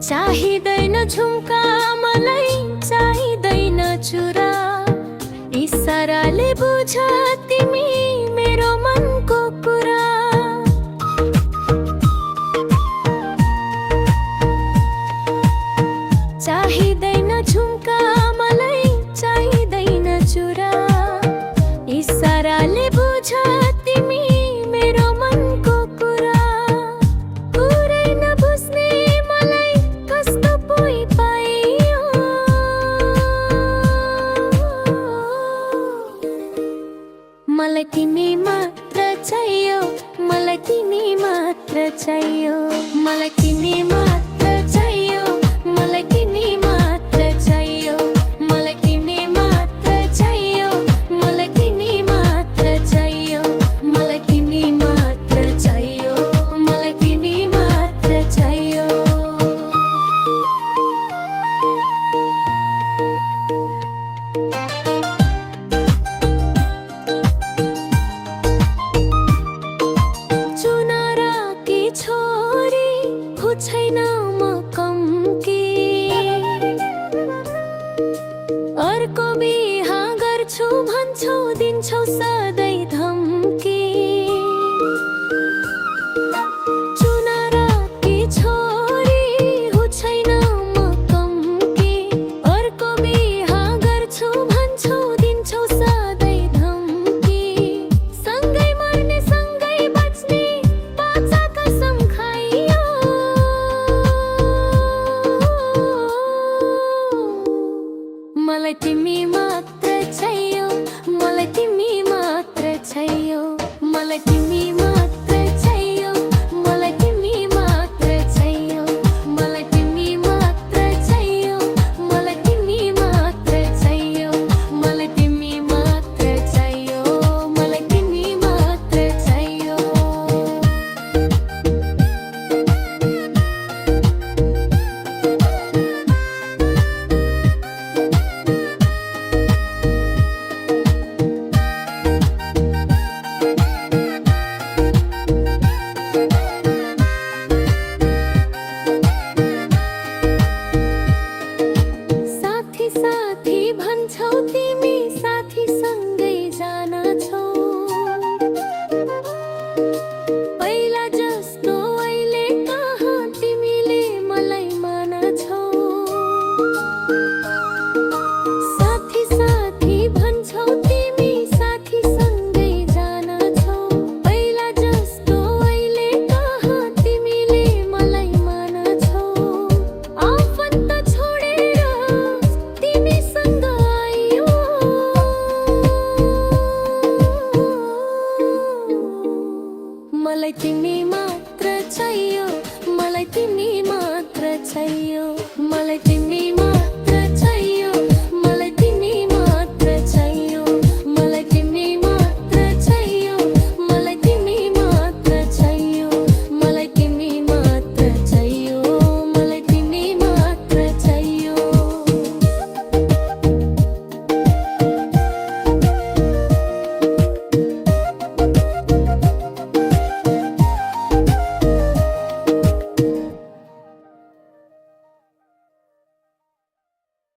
चाहिँदैन झुम्का मलाई, चाहिँदैन चुरा, इसाराले बुझ तिमी मेरो मनको कुरा। चाहिँदैन झुम्का मलाई, चाहिँदैन चुरा, इसाराले बुझ तिमी मेरो मनको कुरा। पुरै नबुझ्ने मलाई कस्तो पोइ पाइयो, मलाई तिमी मात्र चाहियो, मलाई तिमी मात्र चाहियो, मलाई तिमी मात्र चाहियो, मलाई तिमी मात्र चाहियो, मलाई तिमी मात्र चाहियो, मलाई तिमी मात्र चाहियो, मलाई तिमी मात्र चाहियो, मलाई तिमी मात्र चाहियो। चुनाराकी छोरी हो छैन म कम्की, अर्को बिहा गर्छु भन्छौ दिन्छौ सधैँ धम्की। चुनाराकी छोरी हो छैन म कम्की, अर्को बिहा गर्छु भन्छौ दिन्छौ सधैँ धम्की। सँगै मर्ने सँगै बच्ने बाचा कसम खाइयो, मलाई तिमी मात्र चाहियो, मलाई तिमी मात्र चाहियो, मलाई तिमी मात्र चाहियो, मलाई तिमी मात्र चाहियो, मलाई तिमी मात्र चाहियो, मलाई तिमी मात्र चाहियो, मलाई तिमी मात्र चाहियो, मलाई तिमी मात्र चाहियो। साथी साथी भन्छौ तिमी, साथी सँगै जान्छौ, पहिला जस्तो अहिले कहाँ तिमीले मलाई मान्छौ। साथी साथी भन्छौ तिमी, साथी सँगै जान्छौ, पहिला जस्तो अहिले कहाँ तिमीले मलाई मान्छौ। आफन्त छोडेर तिमीसँग आइयो, मलाई तिमी मात्र चाहियो,